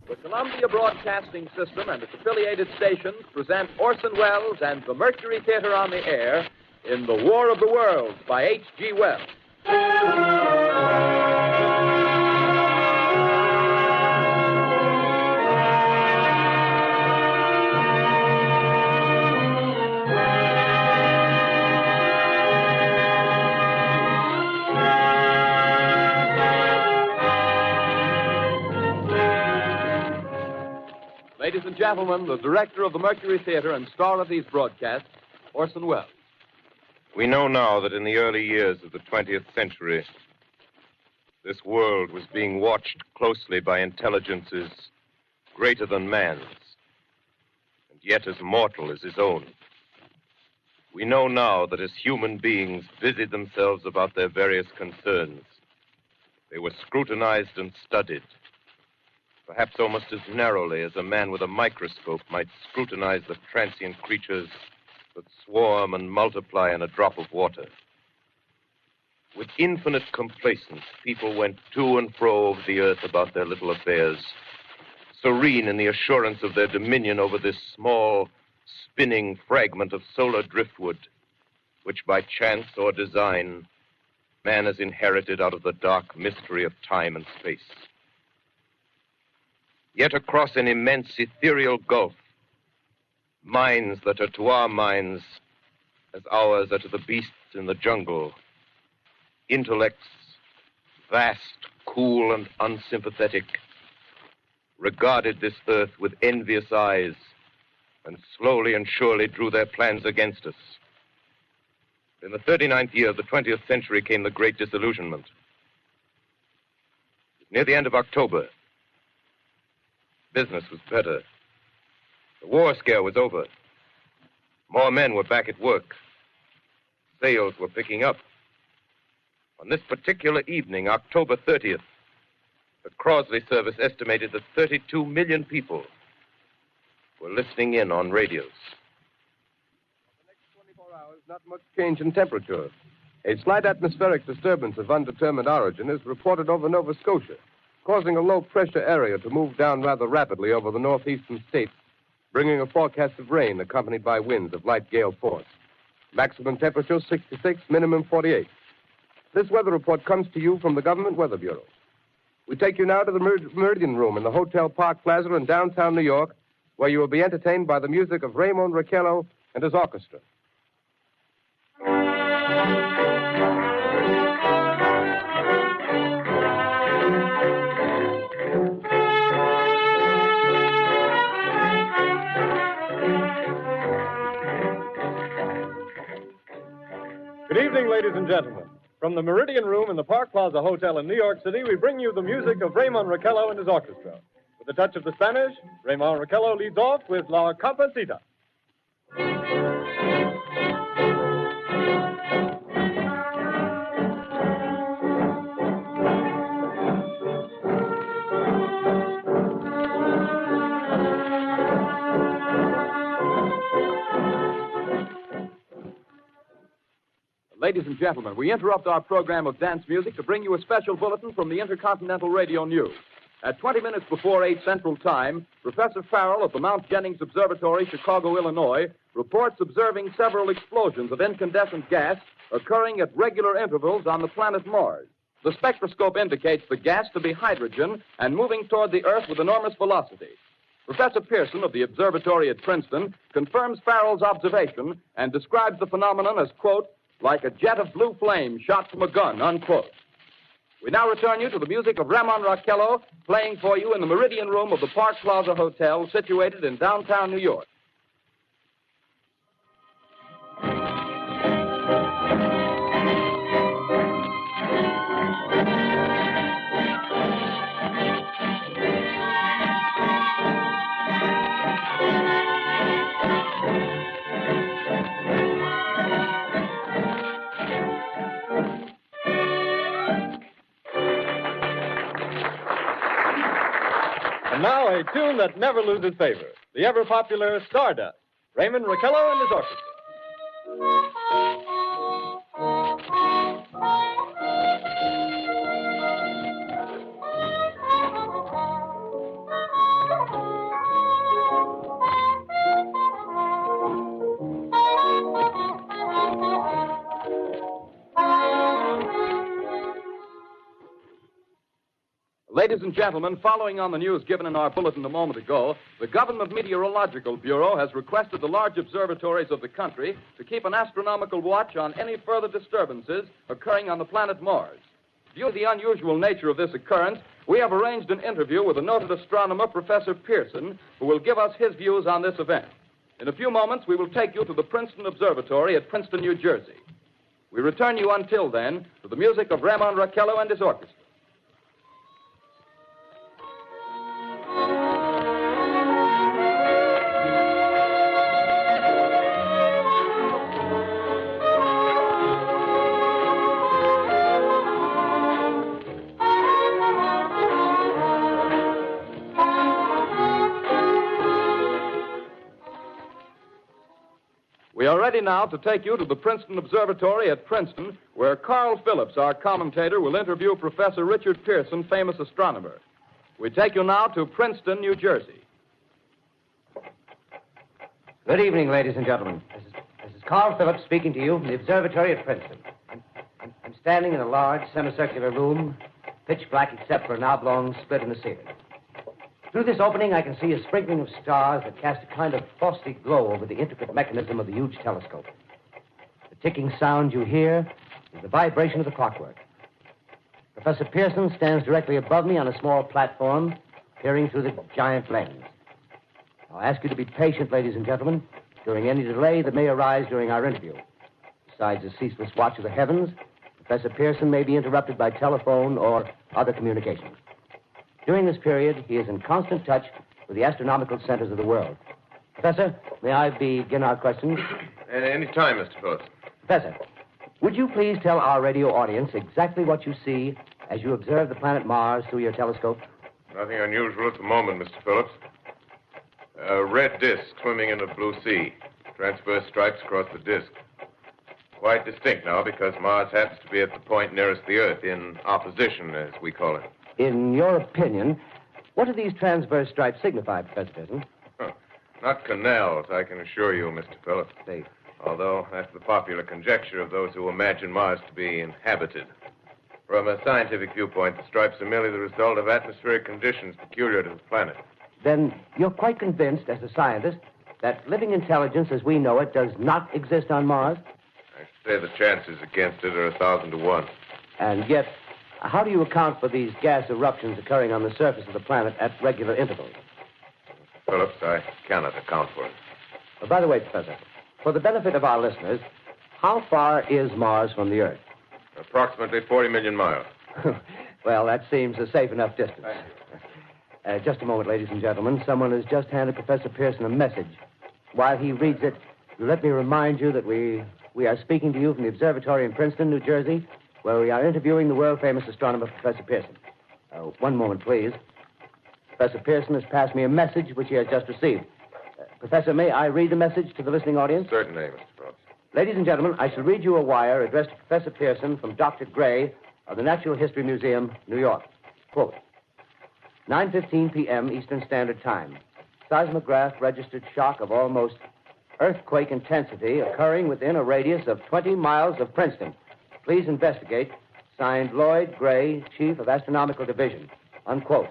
The Columbia Broadcasting System and its affiliated stations present Orson Welles and the Mercury Theatre on the air in The War of the Worlds by H.G. Wells. Ladies and gentlemen, the director of the Mercury Theatre and star of these broadcasts, Orson Welles. We know now that in the early years of the 20th century, this world was being watched closely by intelligences greater than man's, and yet as mortal as his own. We know now that as human beings busied themselves about their various concerns, they were scrutinized and studied, perhaps almost as narrowly as a man with a microscope might scrutinize the transient creatures that swarm and multiply in a drop of water. With infinite complacence, people went to and fro over the earth about their little affairs, serene in the assurance of their dominion over this small, spinning fragment of solar driftwood, which by chance or design, man has inherited out of the dark mystery of time and space. Yet across an immense ethereal gulf, minds that are to our minds as ours are to the beasts in the jungle, intellects, vast, cool, and unsympathetic, regarded this earth with envious eyes and slowly and surely drew their plans against us. In the 39th year of the 20th century came the Great Disillusionment. Near the end of October, business was better. The war scare was over. More men were back at work. Sales were picking up. On this particular evening, October 30th, the Crosley service estimated that 32 million people were listening in on radios. For the next 24 hours, not much change in temperature. A slight atmospheric disturbance of undetermined origin is reported over Nova Scotia, causing a low-pressure area to move down rather rapidly over the northeastern states, bringing a forecast of rain accompanied by winds of light gale force. Maximum temperature 66, minimum 48. This weather report comes to you from the Government Weather Bureau. We take you now to the Meridian Room in the Hotel Park Plaza in downtown New York, where you will be entertained by the music of Raymond Raquello and his orchestra. Good evening, ladies and gentlemen. From the Meridian Room in the Park Plaza Hotel in New York City, we bring you the music of Raymond Raquello and his orchestra. With a touch of the Spanish, Raymond Raquello leads off with La Comparsita. Ladies and gentlemen, we interrupt our program of dance music to bring you a special bulletin from the Intercontinental Radio News. At 20 minutes before 8 Central Time, Professor Farrell of the Mount Jennings Observatory, Chicago, Illinois, reports observing several explosions of incandescent gas occurring at regular intervals on the planet Mars. The spectroscope indicates the gas to be hydrogen and moving toward the Earth with enormous velocity. Professor Pearson of the observatory at Princeton confirms Farrell's observation and describes the phenomenon as, quote, like a jet of blue flame shot from a gun, unquote. We now return you to the music of Raymond Raquello, playing for you in the Meridian Room of the Park Plaza Hotel, situated in downtown New York. And now a tune that never loses favor, the ever-popular Stardust, Raymond Raquello and his orchestra. Ladies and gentlemen, following on the news given in our bulletin a moment ago, the Government Meteorological Bureau has requested the large observatories of the country to keep an astronomical watch on any further disturbances occurring on the planet Mars. Due to the unusual nature of this occurrence, we have arranged an interview with the noted astronomer, Professor Pearson, who will give us his views on this event. In a few moments, we will take you to the Princeton Observatory at Princeton, New Jersey. We return you until then to the music of Ramon Raquello and his orchestra. We are ready now to take you to the Princeton Observatory at Princeton, where Carl Phillips, our commentator, will interview Professor Richard Pearson, famous astronomer. We take you now to Princeton, New Jersey. Good evening, ladies and gentlemen. This is Carl Phillips speaking to you from the observatory at Princeton. I'm standing in a large semicircular room, pitch black except for an oblong split in the ceiling. Through this opening, I can see a sprinkling of stars that cast a kind of frosty glow over the intricate mechanism of the huge telescope. The ticking sound you hear is the vibration of the clockwork. Professor Pearson stands directly above me on a small platform, peering through the giant lens. I'll ask you to be patient, ladies and gentlemen, during any delay that may arise during our interview. Besides the ceaseless watch of the heavens, Professor Pearson may be interrupted by telephone or other communications. During this period, he is in constant touch with the astronomical centers of the world. Professor, may I begin our questions? Any time, Mr. Phillips. Professor, would you please tell our radio audience exactly what you see as you observe the planet Mars through your telescope? Nothing unusual at the moment, Mr. Phillips. A red disk swimming in a blue sea. Transverse stripes across the disk. Quite distinct now because Mars happens to be at the point nearest the Earth, in opposition, as we call it. In your opinion, what do these transverse stripes signify, Professor Pearson? Not canals, I can assure you, Mr. Phillips. They... Although that's the popular conjecture of those who imagine Mars to be inhabited. From a scientific viewpoint, the stripes are merely the result of atmospheric conditions peculiar to the planet. Then you're quite convinced, as a scientist, that living intelligence as we know it does not exist on Mars? I should say the chances against it are 1,000 to 1. And yet, how do you account for these gas eruptions occurring on the surface of the planet at regular intervals? Phillips, I cannot account for it. By the way, Professor, for the benefit of our listeners, how far is Mars from the Earth? Approximately 40 million miles. Well, that seems a safe enough distance. Just a moment, ladies and gentlemen. Someone has just handed Professor Pearson a message. While he reads it, let me remind you that we are speaking to you from the observatory in Princeton, New Jersey, where we are interviewing the world-famous astronomer, Professor Pearson. One moment, please. Professor Pearson has passed me a message which he has just received. Professor, may I read the message to the listening audience? Certainly, Mr. Phillips. Ladies and gentlemen, I shall read you a wire addressed to Professor Pearson from Dr. Gray of the Natural History Museum, New York. Quote, 9:15 p.m. Eastern Standard Time. Seismograph registered shock of almost earthquake intensity occurring within a radius of 20 miles of Princeton. Please investigate. Signed, Lloyd Gray, Chief of Astronomical Division. Unquote.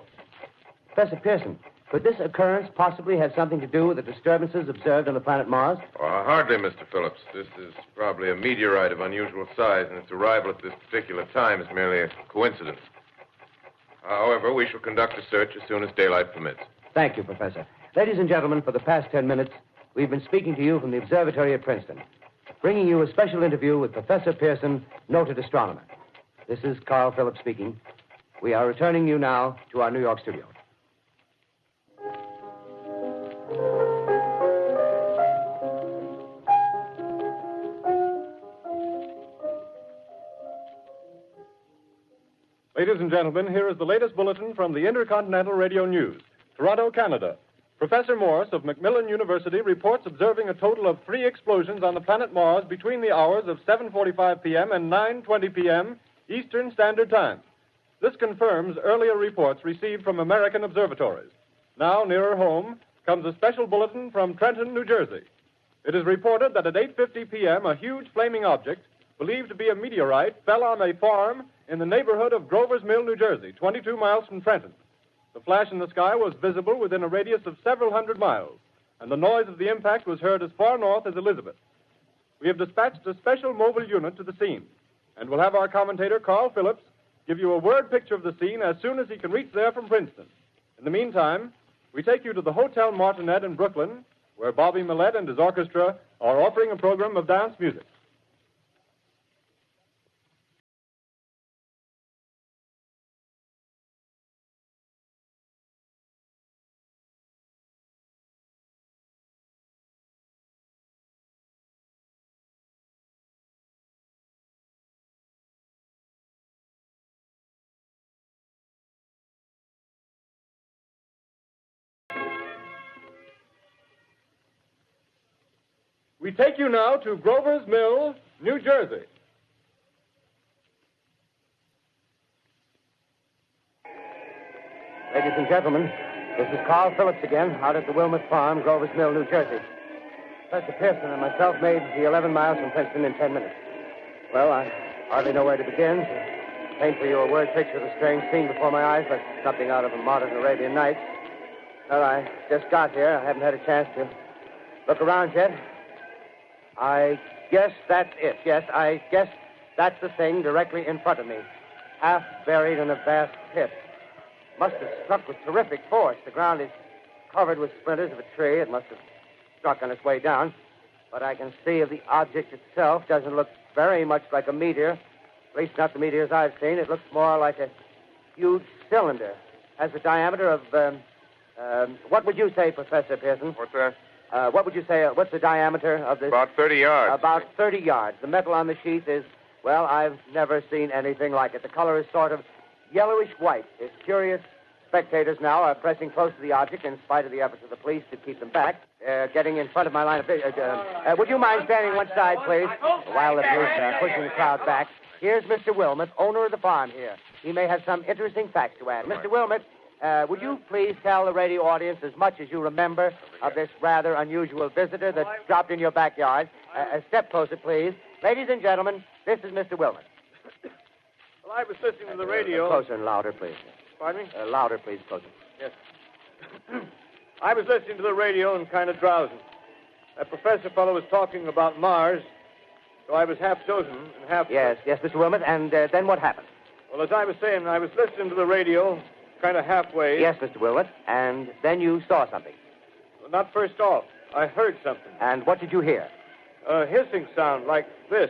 Professor Pearson, could this occurrence possibly have something to do with the disturbances observed on the planet Mars? Hardly, Mr. Phillips. This is probably a meteorite of unusual size, and its arrival at this particular time is merely a coincidence. However, we shall conduct a search as soon as daylight permits. Thank you, Professor. Ladies and gentlemen, for the past 10 minutes, we've been speaking to you from the observatory at Princeton, bringing you a special interview with Professor Pearson, noted astronomer. This is Carl Phillips speaking. We are returning you now to our New York studio. Ladies and gentlemen, here is the latest bulletin from the Intercontinental Radio News. Toronto, Canada. Professor Morse of Macmillan University reports observing a total of 3 explosions on the planet Mars between the hours of 7:45 p.m. and 9:20 p.m. Eastern Standard Time. This confirms earlier reports received from American observatories. Now, nearer home, comes a special bulletin from Trenton, New Jersey. It is reported that at 8:50 p.m., a huge flaming object, believed to be a meteorite, fell on a farm in the neighborhood of Grover's Mill, New Jersey, 22 miles from Trenton. The flash in the sky was visible within a radius of several hundred miles, and the noise of the impact was heard as far north as Elizabeth. We have dispatched a special mobile unit to the scene, and we'll have our commentator, Carl Phillips, give you a word picture of the scene as soon as he can reach there from Princeton. In the meantime, we take you to the Hotel Martinet in Brooklyn, where Bobby Millett and his orchestra are offering a program of dance music. We take you now to Grover's Mill, New Jersey. Ladies and gentlemen, this is Carl Phillips again, out at the Wilmot Farm, Grover's Mill, New Jersey. Professor Pearson and myself made the 11 miles from Princeton in 10 minutes. Well, I hardly know where to begin. To paint for you a word picture of the strange scene before my eyes, like something out of a modern Arabian Nights. Well, I just got here. I haven't had a chance to look around yet. I guess that's it. Yes, I guess that's the thing directly in front of me, half buried in a vast pit. Must have struck with terrific force. The ground is covered with splinters of a tree. It must have struck on its way down. But I can see the object itself doesn't look very much like a meteor, at least not the meteors I've seen. It looks more like a huge cylinder. Has a diameter of, what would you say, Professor Pearson? What's that? What would you say, what's the diameter of this? About 30 yards. About 30 yards. The metal on the sheath is, well, I've never seen anything like it. The color is sort of yellowish white. Its curious spectators now are pressing close to the object in spite of the efforts of the police to keep them back, getting in front of my line of vision. Would you mind standing one side, please, while the police are pushing the crowd back? Here's Mr. Wilmot, owner of the farm here. He may have some interesting facts to add. Mr. Wilmot, would you please tell the radio audience as much as you remember of this rather unusual visitor that dropped in your backyard? A step closer, please. Ladies and gentlemen, this is Mr. Wilmot. Well, I was listening to the radio. Closer and louder, please. Pardon me? Louder, please, closer. Yes. I was listening to the radio and kind of drowsing. That professor fellow was talking about Mars, so I was half dozing and half... Yes, Mr. Wilmot, and then what happened? Well, as I was saying, I was listening to the radio... kind of halfway. Yes, Mr. Wilmot. And then you saw something. Well, not first off. I heard something. And what did you hear? A hissing sound like this.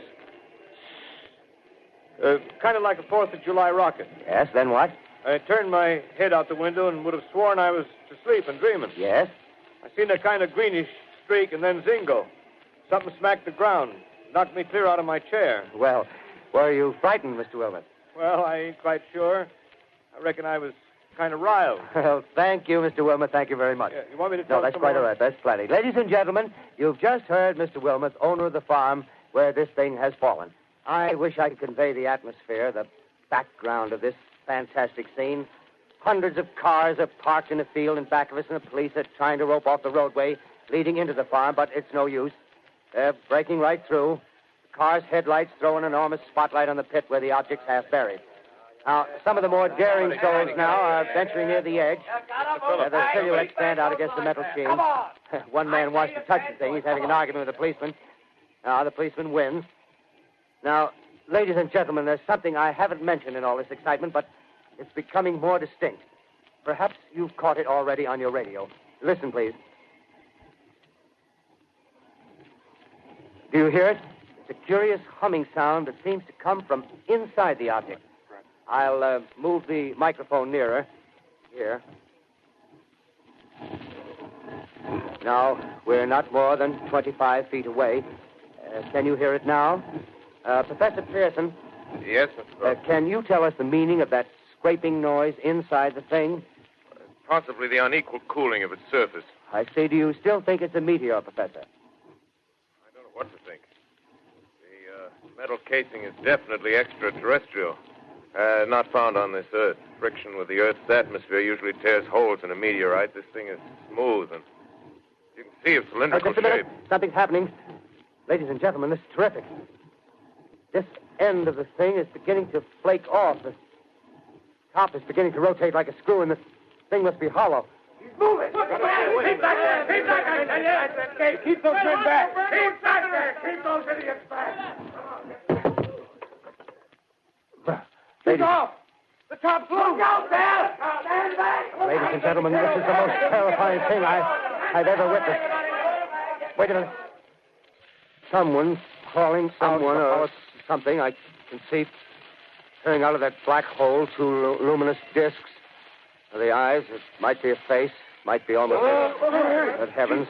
Kind of like a 4th of July rocket. Yes, then what? I turned my head out the window and would have sworn I was to sleep and dreaming. Yes? I seen a kind of greenish streak and then zingo. Something smacked the ground. Knocked me clear out of my chair. Well, were you frightened, Mr. Wilmot? Well, I ain't quite sure. I reckon I was kind of riled. Well, thank you, Mr. Wilmot. Thank you very much. Yeah, you want me to tell No, that's quite all right. That's plenty. Ladies and gentlemen, you've just heard Mr. Wilmot, owner of the farm where this thing has fallen. I wish I could convey the atmosphere, the background of this fantastic scene. Hundreds of cars are parked in a field in back of us, and the police are trying to rope off the roadway leading into the farm, but it's no use. They're breaking right through. The car's headlights throw an enormous spotlight on the pit where the object's half buried. Now, some of the more daring souls now are venturing near the edge. The silhouettes stand out against the metal sheen. One man wants to touch the thing. He's having an argument with the policeman. Now, the policeman wins. Now, ladies and gentlemen, there's something I haven't mentioned in all this excitement, but it's becoming more distinct. Perhaps you've caught it already on your radio. Listen, please. Do you hear it? It's a curious humming sound that seems to come from inside the object. I'll move the microphone nearer. Here. Now, we're not more than 25 feet away. Can you hear it now? Professor Pearson. Yes, Mr. Can you tell us the meaning of that scraping noise inside the thing? Possibly the unequal cooling of its surface. I say, do you still think it's a meteor, Professor? I don't know what to think. The metal casing is definitely extraterrestrial. Not found on this Earth. Friction with the Earth's atmosphere usually tears holes in a meteorite. This thing is smooth, and you can see its cylindrical Just a minute. shape. Something's happening. Ladies and gentlemen, this is terrific. This end of the thing is beginning to flake off. The top is beginning to rotate like a screw, and the thing must be hollow. He's moving. Keep back there. Keep back there. Keep those men back. Keep back there. Keep those idiots back. Take off. The top's loose. Look out there. Stand back. Ladies and gentlemen, this is the most terrifying thing I've ever witnessed. Wait a minute. Someone's calling someone or something. I can see turning out of that black hole two luminous discs. The eyes, it might be a face, might be almost Good heavens,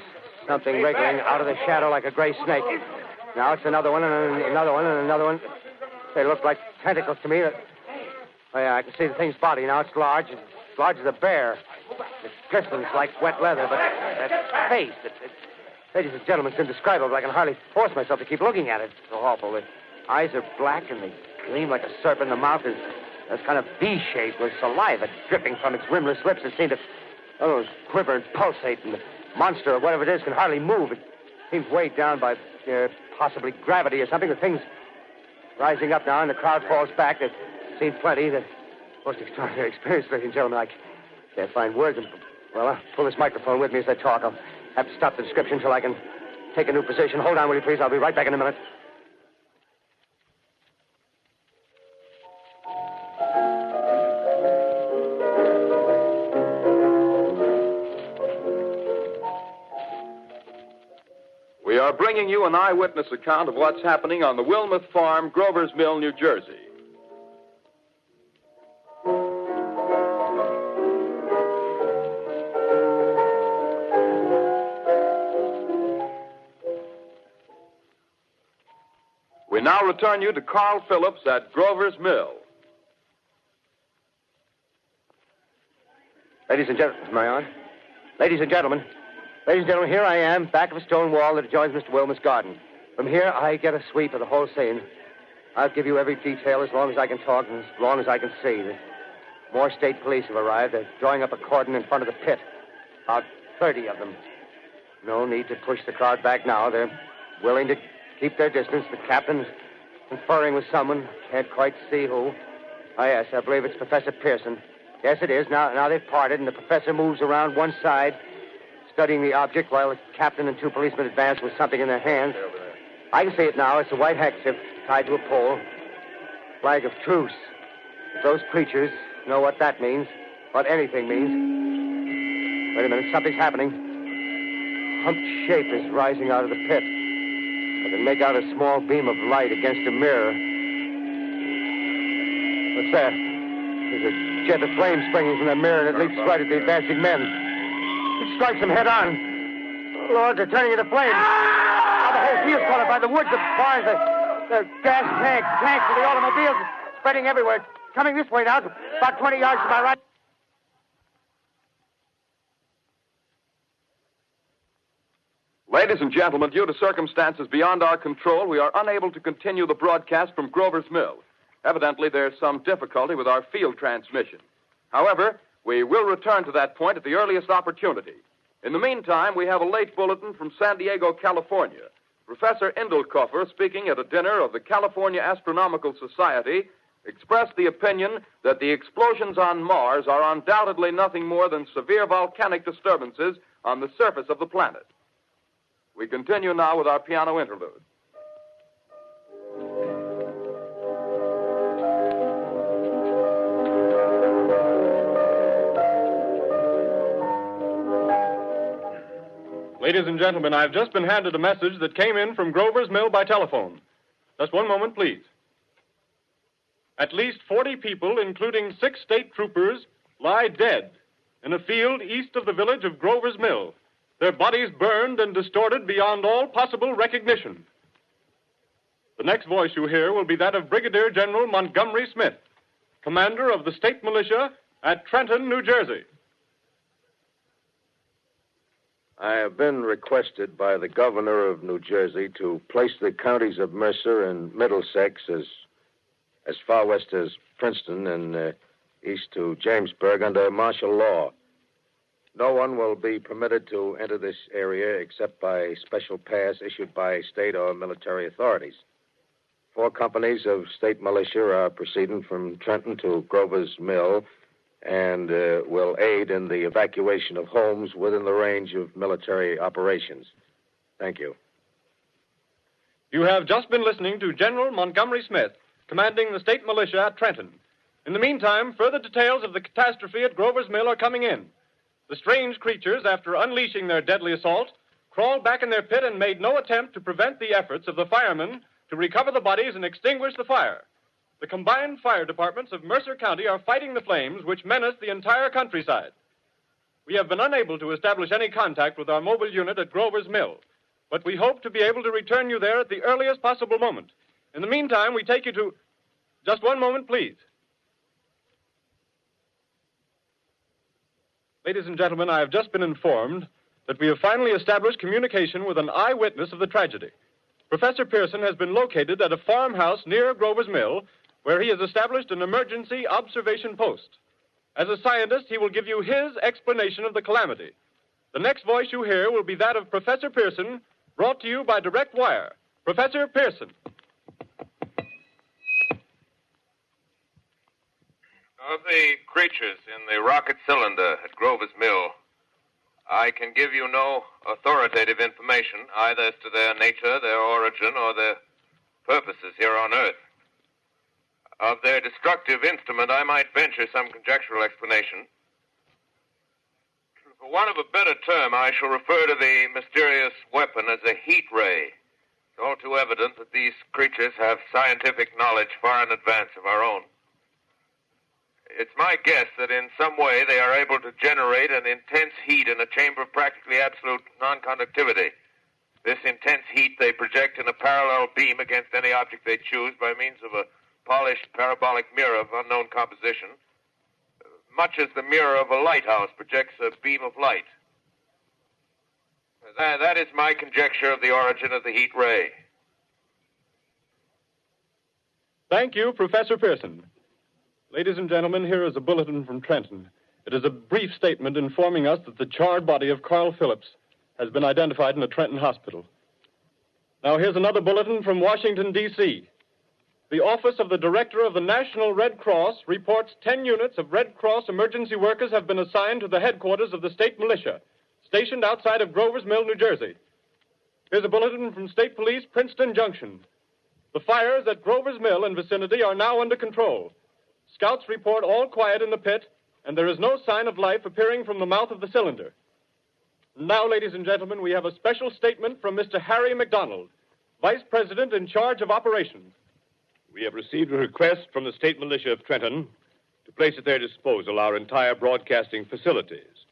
something wriggling out of the shadow like a gray snake. Now it's another one and another one and another one. They look like tentacles to me. Oh, yeah, I can see the thing's body. Now it's large as a bear. It glistens like wet leather, but that face, ladies and gentlemen, it's indescribable. I can hardly force myself to keep looking at it. It's so awful. The eyes are black and they gleam like a serpent. The mouth is kind of V-shaped with saliva dripping from its rimless lips that seem to quiver and pulsate. And the monster, or whatever it is, can hardly move. It seems weighed down by possibly gravity or something. The thing's rising up now, and the crowd falls back. They've seen plenty. The most extraordinary experience, ladies and gentlemen. I can't find words. Well, I'll pull this microphone with me as I talk. I'll have to stop the description until I can take a new position. Hold on, will you, please? I'll be right back in a minute. We are bringing you an eyewitness account of what's happening on the Wilmuth Farm, Grover's Mill, New Jersey. We now return you to Carl Phillips at Grover's Mill. Ladies and gentlemen, am I on? Ladies and gentlemen, here I am, back of a stone wall that adjoins Mr. Wilmuth's garden. From here, I get a sweep of the whole scene. I'll give you every detail as long as I can talk and as long as I can see. More state police have arrived. They're drawing up a cordon in front of the pit. About 30 of them. No need to push the crowd back now. They're willing to keep their distance. The captain's conferring with someone. Can't quite see who. Oh, yes, I believe it's Professor Pearson. Yes, it is. Now they've parted, and the professor moves around one side, studying the object while the captain and two policemen advance with something in their hands. I can see it now. It's a white handkerchief tied to a pole. Flag of truce. If those preachers know what that means, what anything means. Wait a minute. Something's happening. A humped shape is rising out of the pit. I can make out a small beam of light against a mirror. What's that? There's a jet of flame springing from the mirror, and it leaps right at the advancing men. It strikes them head on. Lord, they're turning into flames. Now the whole field's caught up by the woods, the barns, the gas tanks of the automobiles, spreading everywhere. It's coming this way now, about 20 yards to my right. Ladies and gentlemen, due to circumstances beyond our control, we are unable to continue the broadcast from Grover's Mill. Evidently, there's some difficulty with our field transmission. However, we will return to that point at the earliest opportunity. In the meantime, we have a late bulletin from San Diego, California. Professor Indelkoffer, speaking at a dinner of the California Astronomical Society, expressed the opinion that the explosions on Mars are undoubtedly nothing more than severe volcanic disturbances on the surface of the planet. We continue now with our piano interlude. Ladies and gentlemen, I've just been handed a message that came in from Grover's Mill by telephone. Just one moment, please. At least 40 people, including 6 state troopers, lie dead in a field east of the village of Grover's Mill. Their bodies burned and distorted beyond all possible recognition. The next voice you hear will be that of Brigadier General Montgomery Smith, commander of the state militia at Trenton, New Jersey. I have been requested by the governor of New Jersey to place the counties of Mercer and Middlesex as far west as Princeton and east to Jamesburg under martial law. No one will be permitted to enter this area except by special pass issued by state or military authorities. 4 companies of state militia are proceeding from Trenton to Grover's Mill and will aid in the evacuation of homes within the range of military operations. Thank you. You have just been listening to General Montgomery Smith, commanding the state militia at Trenton. In the meantime, further details of the catastrophe at Grover's Mill are coming in. The strange creatures, after unleashing their deadly assault, crawled back in their pit and made no attempt to prevent the efforts of the firemen to recover the bodies and extinguish the fire. The combined fire departments of Mercer County are fighting the flames which menace the entire countryside. We have been unable to establish any contact with our mobile unit at Grover's Mill, but we hope to be able to return you there at the earliest possible moment. In the meantime, we take you to... Just one moment, please. Ladies and gentlemen, I have just been informed that we have finally established communication with an eyewitness of the tragedy. Professor Pearson has been located at a farmhouse near Grover's Mill, where he has established an emergency observation post. As a scientist, he will give you his explanation of the calamity. The next voice you hear will be that of Professor Pearson, brought to you by direct wire. Professor Pearson. Of the creatures in the rocket cylinder at Grover's Mill, I can give you no authoritative information, either as to their nature, their origin, or their purposes here on Earth. Of their destructive instrument, I might venture some conjectural explanation. For want of a better term, I shall refer to the mysterious weapon as a heat ray. It's all too evident that these creatures have scientific knowledge far in advance of our own. It's my guess that in some way they are able to generate an intense heat in a chamber of practically absolute non-conductivity. This intense heat they project in a parallel beam against any object they choose by means of a polished parabolic mirror of unknown composition, much as the mirror of a lighthouse projects a beam of light. That is my conjecture of the origin of the heat ray. Thank you, Professor Pearson. Ladies and gentlemen, here is a bulletin from Trenton. It is a brief statement informing us that the charred body of Carl Phillips has been identified in a Trenton hospital. Now, here's another bulletin from Washington, D.C. The Office of the Director of the National Red Cross reports 10 units of Red Cross emergency workers have been assigned to the headquarters of the state militia, stationed outside of Grover's Mill, New Jersey. Here's a bulletin from State Police, Princeton Junction. The fires at Grover's Mill and vicinity are now under control. Scouts report all quiet in the pit, and there is no sign of life appearing from the mouth of the cylinder. Now, ladies and gentlemen, we have a special statement from Mr. Harry McDonald, Vice President in charge of operations. We have received a request from the state militia of Trenton to place at their disposal our entire broadcasting facilities.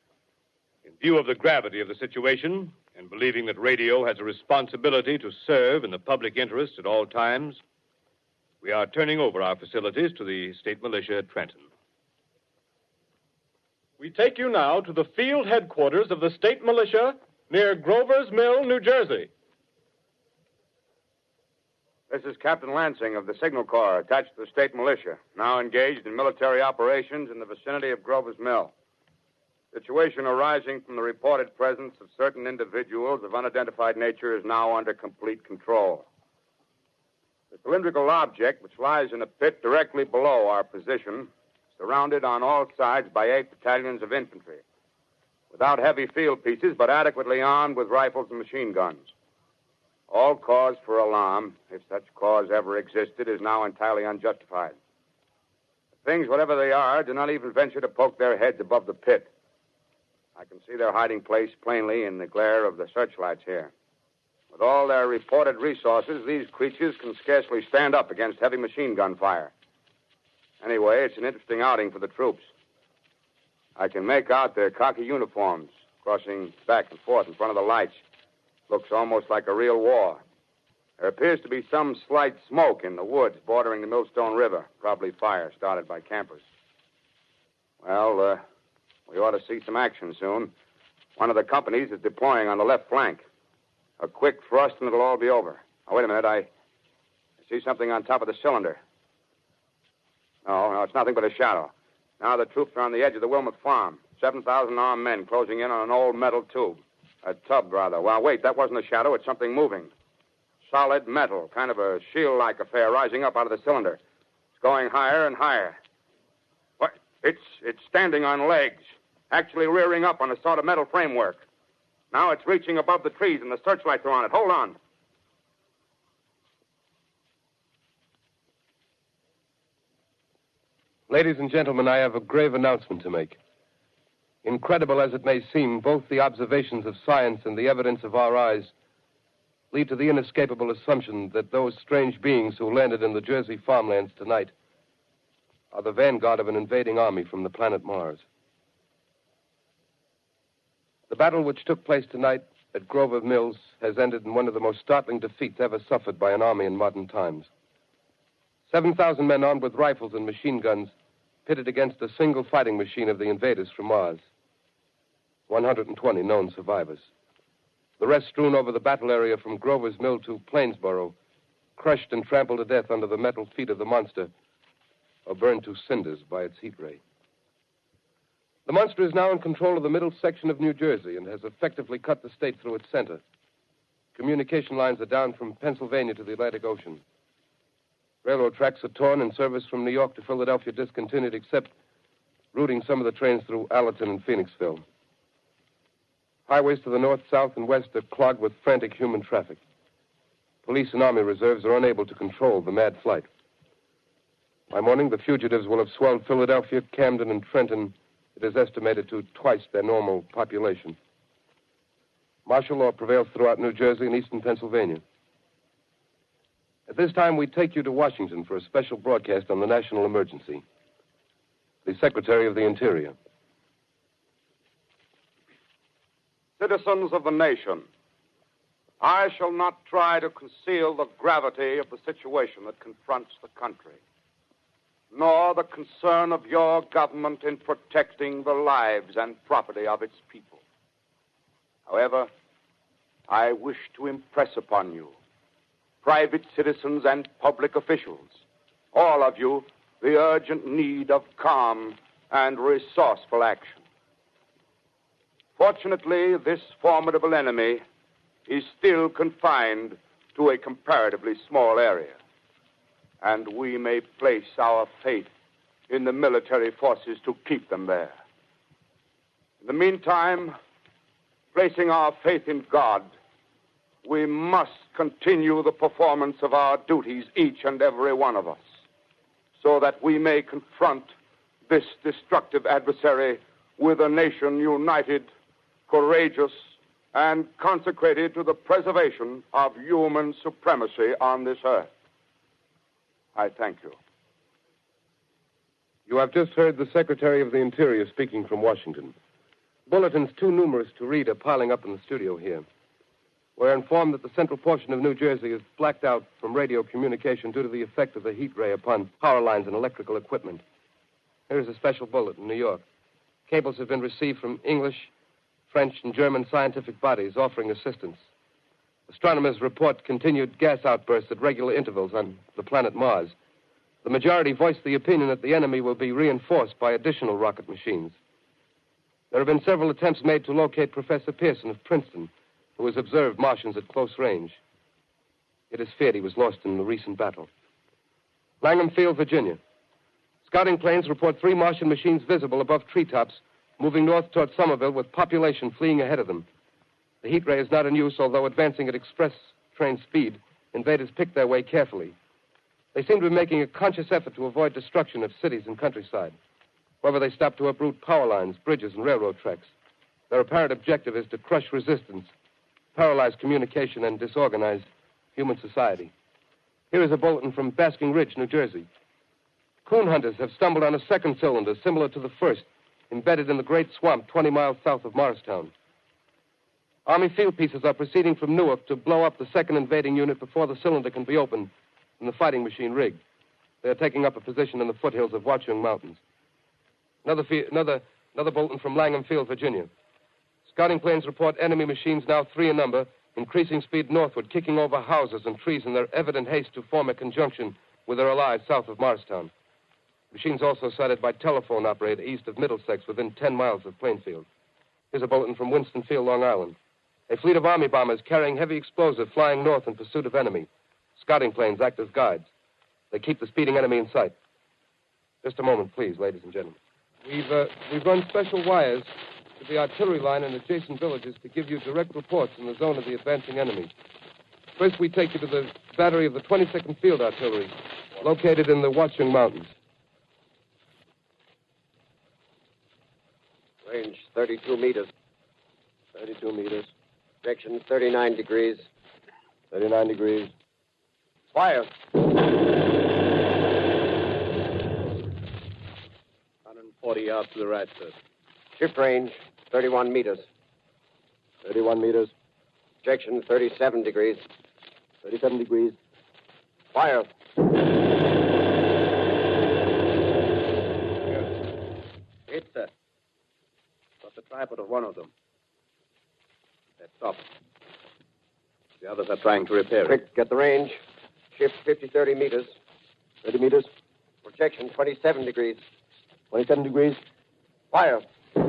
In view of the gravity of the situation, and believing that radio has a responsibility to serve in the public interest at all times, we are turning over our facilities to the state militia at Trenton. We take you now to the field headquarters of the state militia near Grover's Mill, New Jersey. This is Captain Lansing of the Signal Corps, attached to the state militia, now engaged in military operations in the vicinity of Grover's Mill. Situation arising from the reported presence of certain individuals of unidentified nature is now under complete control. The cylindrical object, which lies in a pit directly below our position, surrounded on all sides by 8 battalions of infantry, without heavy field pieces, but adequately armed with rifles and machine guns. All cause for alarm, if such cause ever existed, is now entirely unjustified. The things, whatever they are, do not even venture to poke their heads above the pit. I can see their hiding place plainly in the glare of the searchlights here. With all their reported resources, these creatures can scarcely stand up against heavy machine gun fire. Anyway, it's an interesting outing for the troops. I can make out their khaki uniforms crossing back and forth in front of the lights. Looks almost like a real war. There appears to be some slight smoke in the woods bordering the Millstone River. Probably fire started by campers. Well, we ought to see some action soon. One of the companies is deploying on the left flank. A quick thrust and it'll all be over. Now, wait a minute. I see something on top of the cylinder. No, it's nothing but a shadow. Now the troops are on the edge of the Wilmot Farm. 7,000 armed men closing in on an old metal tube. A tub, rather. Well, wait, that wasn't a shadow. It's something moving. solid metal, kind of a shield-like affair rising up out of the cylinder. It's going higher and higher. What? It's standing on legs, actually rearing up on a sort of metal framework. Now it's reaching above the trees and the searchlights are on it. Hold on. Ladies and gentlemen, I have a grave announcement to make. Incredible as it may seem, both the observations of science and the evidence of our eyes lead to the inescapable assumption that those strange beings who landed in the Jersey farmlands tonight are the vanguard of an invading army from the planet Mars. The battle which took place tonight at Grover Mills has ended in one of the most startling defeats ever suffered by an army in modern times. 7,000 men armed with rifles and machine guns pitted against a single fighting machine of the invaders from Mars. 120 known survivors. The rest strewn over the battle area from Grover's Mill to Plainsboro, crushed and trampled to death under the metal feet of the monster, or burned to cinders by its heat ray. The monster is now in control of the middle section of New Jersey and has effectively cut the state through its center. Communication lines are down from Pennsylvania to the Atlantic Ocean. Railroad tracks are torn and service from New York to Philadelphia discontinued, except routing some of the trains through Allerton and Phoenixville. Highways to the north, south, and west are clogged with frantic human traffic. Police and army reserves are unable to control the mad flight. By morning, the fugitives will have swelled Philadelphia, Camden, and Trenton, it is estimated, to twice their normal population. Martial law prevails throughout New Jersey and eastern Pennsylvania. At this time, we take you to Washington for a special broadcast on the national emergency. The Secretary of the Interior. Citizens of the nation, I shall not try to conceal the gravity of the situation that confronts the country, nor the concern of your government in protecting the lives and property of its people. However, I wish to impress upon you, private citizens and public officials, all of you, the urgent need of calm and resourceful action. Fortunately, this formidable enemy is still confined to a comparatively small area, and we may place our faith in the military forces to keep them there. In the meantime, placing our faith in God, we must continue the performance of our duties, each and every one of us, so that we may confront this destructive adversary with a nation united, courageous, and consecrated to the preservation of human supremacy on this earth. I thank you. You have just heard the Secretary of the Interior speaking from Washington. Bulletins too numerous to read are piling up in the studio here. We're informed that the central portion of New Jersey is blacked out from radio communication due to the effect of the heat ray upon power lines and electrical equipment. Here's a special bulletin in New York. Cables have been received from English, French, and German scientific bodies offering assistance. Astronomers report continued gas outbursts at regular intervals on the planet Mars. The majority voiced the opinion that the enemy will be reinforced by additional rocket machines. There have been several attempts made to locate Professor Pearson of Princeton, who has observed Martians at close range. It is feared he was lost in the recent battle. Langham Field, Virginia. Scouting planes report 3 Martian machines visible above treetops, moving north toward Somerville with population fleeing ahead of them. The heat ray is not in use, although advancing at express train speed, invaders pick their way carefully. They seem to be making a conscious effort to avoid destruction of cities and countryside. However, they stop to uproot power lines, bridges, and railroad tracks. Their apparent objective is to crush resistance, paralyze communication, and disorganize human society. Here is a bulletin from Basking Ridge, New Jersey. Coon hunters have stumbled on a second cylinder similar to the first, embedded in the great swamp 20 miles south of Morristown. Army field pieces are proceeding from Newark to blow up the second invading unit before the cylinder can be opened and the fighting machine rigged. They are taking up a position in the foothills of Watchung Mountains. Another bulletin from Langham Field, Virginia. Scouting planes report enemy machines, now 3 in number, increasing speed northward, kicking over houses and trees in their evident haste to form a conjunction with their allies south of Morristown. Machines also sighted by telephone operator east of Middlesex, within 10 miles of Plainfield. Here's a bulletin from Winston Field, Long Island. A fleet of Army bombers carrying heavy explosive flying north in pursuit of enemy. Scouting planes act as guides. They keep the speeding enemy in sight. Just a moment, please, ladies and gentlemen. We've run special wires to the artillery line in adjacent villages to give you direct reports in the zone of the advancing enemy. First, we take you to the battery of the 22nd Field Artillery, located in the Watchung Mountains. Range 32 meters. 32 meters. Projection 39 degrees. 39 degrees. Fire. 140 yards to the right, sir. Shift range 31 meters. 31 meters. Projection 37 degrees. 37 degrees. Fire. Hit, sir. Got the tripod of one of them. That's off. The others are trying to repair it. Quick, get the range. Shift 30 meters. 30 meters. Projection 27 degrees. 27 degrees. Fire. Can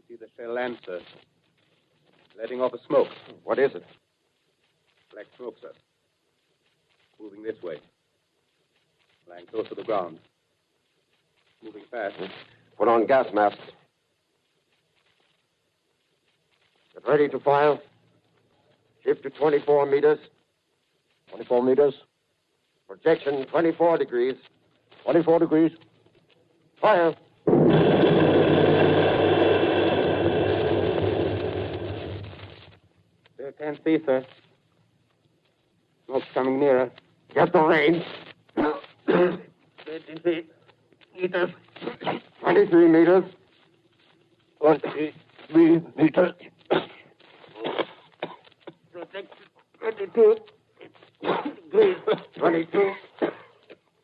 see the shell land, sir. Letting off a smoke. What is it? Black smoke, sir. Moving this way. Lying close to the ground. Moving fast. Put on gas masks. Get ready to fire. Shift to 24 meters. 24 meters. Projection 24 degrees. 24 degrees. Fire. Still can't see, sir. Smoke's coming nearer. Get the range. 23 meters. 23 meters. 23 meters. Projection 22 degrees. 22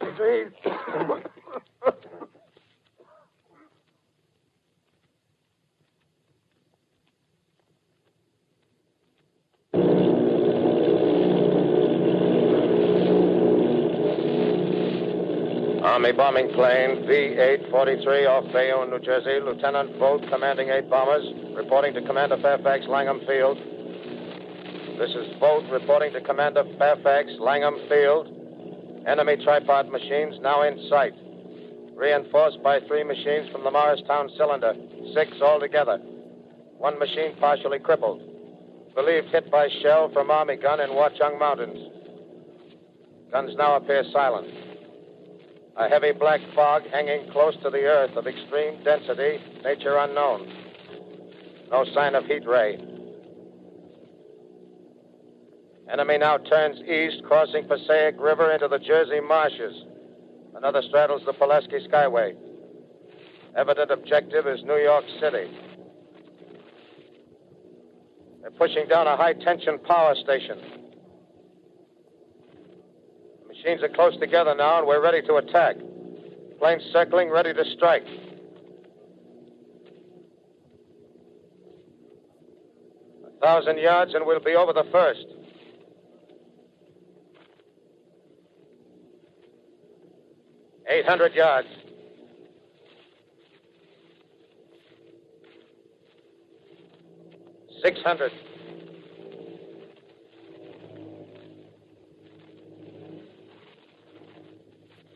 degrees. Army bombing plane V-843 off Bayonne, New Jersey. Lieutenant Vogt, commanding 8 bombers, reporting to Commander Fairfax, Langham Field. This is Vogt reporting to Commander Fairfax, Langham Field. Enemy tripod machines now in sight. Reinforced by 3 machines from the Morristown cylinder. 6 altogether. 1 machine partially crippled. Believed hit by shell from Army gun in Watchung Mountains. Guns now appear silent. A heavy black fog hanging close to the earth of extreme density, nature unknown. No sign of heat ray. Enemy now turns east, crossing Passaic River into the Jersey marshes. Another straddles the Pulaski Skyway. Evident objective is New York City. They're pushing down a high-tension power station. The machines are close together now, and we're ready to attack. Planes circling, ready to strike. A 1,000 yards, and we'll be over the first. Eight 800 yards. $600.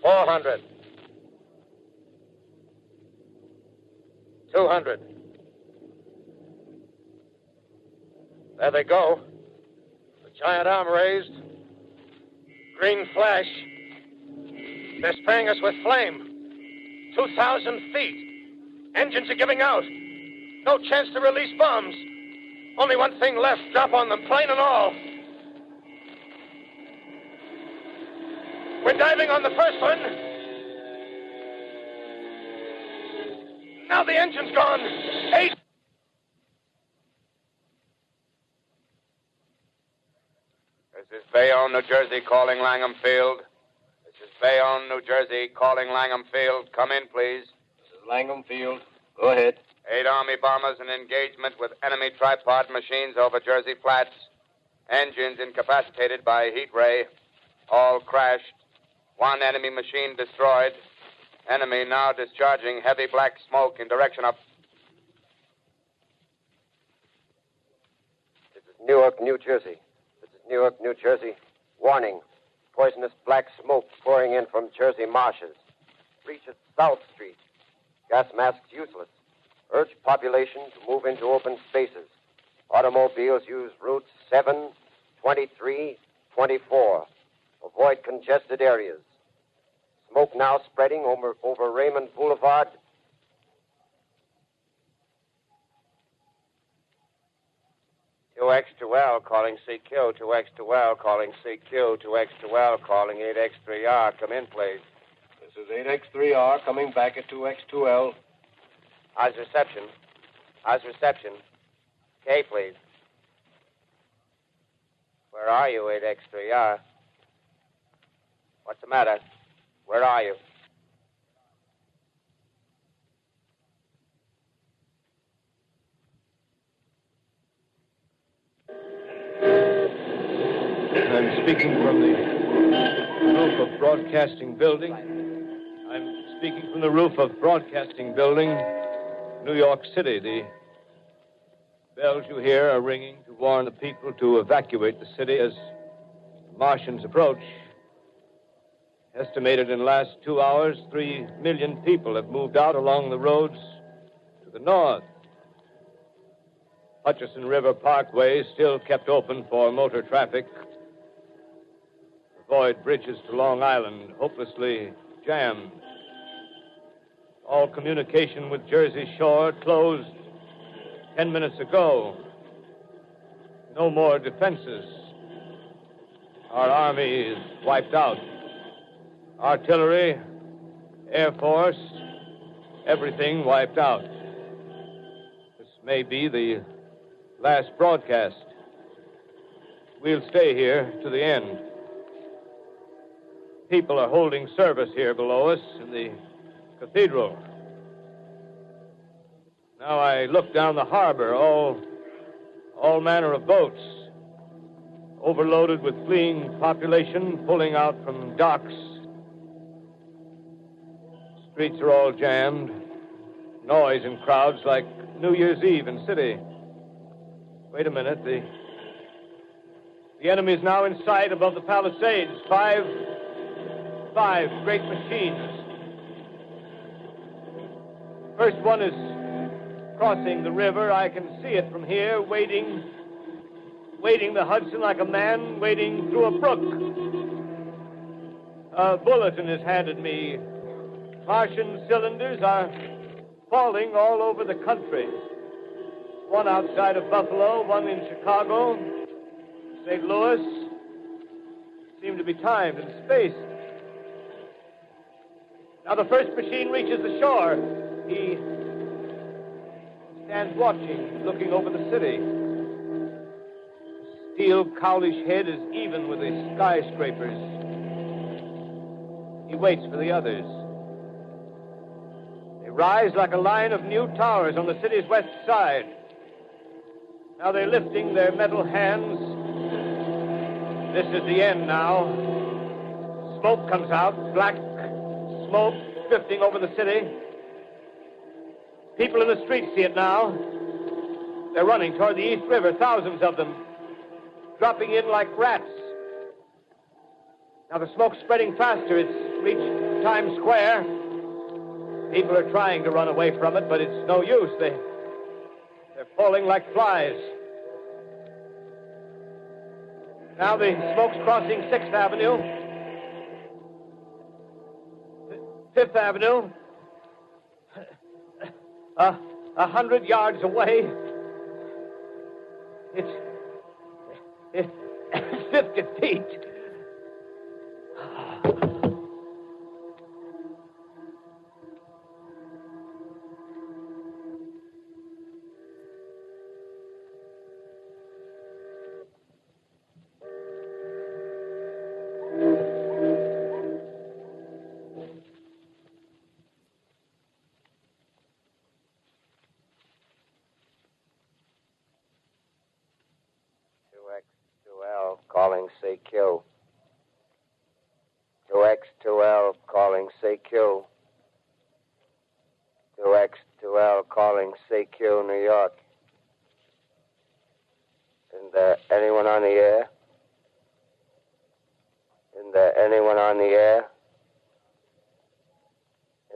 $400. $200. There they go. The giant arm raised. Green flash. They're spraying us with flame. 2,000 feet. Engines are giving out. No chance to release bombs. Only one thing left. Drop on them, plane and all. We're diving on the first one. Now the engine's gone. 8. This is Bayonne, New Jersey, calling Langham Field. This is Bayonne, New Jersey, calling Langham Field. Come in, please. This is Langham Field. Go ahead. 8 Army bombers in engagement with enemy tripod machines over Jersey Flats. Engines incapacitated by heat ray. All crashed. 1 enemy machine destroyed. Enemy now discharging heavy black smoke in direction of... This is Newark, New Jersey. This is Newark, New Jersey. Warning. Poisonous black smoke pouring in from Jersey marshes. Reaches South Street. Gas masks useless. Urge population to move into open spaces. Automobiles use routes 7, 23, 24. Avoid congested areas. Smoke now spreading over Raymond Boulevard. X2L calling CQ, 2X2L calling CQ, 2X2L calling 8X3R. Come in, please. This is 8X3R coming back at 2X2L. How's reception? How's reception? K, please. Where are you, 8X3R? What's the matter? Where are you? I'm speaking from the roof of Broadcasting Building. I'm speaking from the roof of Broadcasting Building, New York City. The bells you hear are ringing to warn the people to evacuate the city as the Martians approach. Estimated in the last 2 hours, 3 million people have moved out along the roads to the north. Hutchison River Parkway is still kept open for motor traffic. Avoid bridges to Long Island, hopelessly jammed. All communication with Jersey Shore closed 10 minutes ago. No more defenses. Our army is wiped out. Artillery, Air Force, everything wiped out. This may be the last broadcast. We'll stay here to the end. People are holding service here below us in the cathedral. Now I look down the harbor, all manner of boats, overloaded with fleeing population pulling out from docks. Streets are all jammed. Noise and crowds like New Year's Eve in city. Wait a minute. The enemy is now in sight above the Palisades. Five great machines. First one is crossing the river. I can see it from here, wading the Hudson like a man wading through a brook. A bulletin is handed me. Martian cylinders are falling all over the country. One outside of Buffalo, one in Chicago, St. Louis. Seem to be timed and spaced. Now the first machine reaches the shore. He stands watching, looking over the city. The steel cowlish head is even with the skyscrapers. He waits for the others. They rise like a line of new towers on the city's west side. Now they're lifting their metal hands. This is the end now. Smoke comes out, black smoke drifting over the city. People in the streets see it now. They're running toward the East River, thousands of them, dropping in like rats. Now the smoke's spreading faster. It's reached Times Square. People are trying to run away from it, but it's no use. They're falling like flies. Now the smoke's crossing 6th Avenue, 5th Avenue. 100 yards away. It's 50 feet. Calling CQ. 2X2L calling CQ. AX2L calling CQ, New York. Isn't there anyone on the air? Isn't there anyone on the air?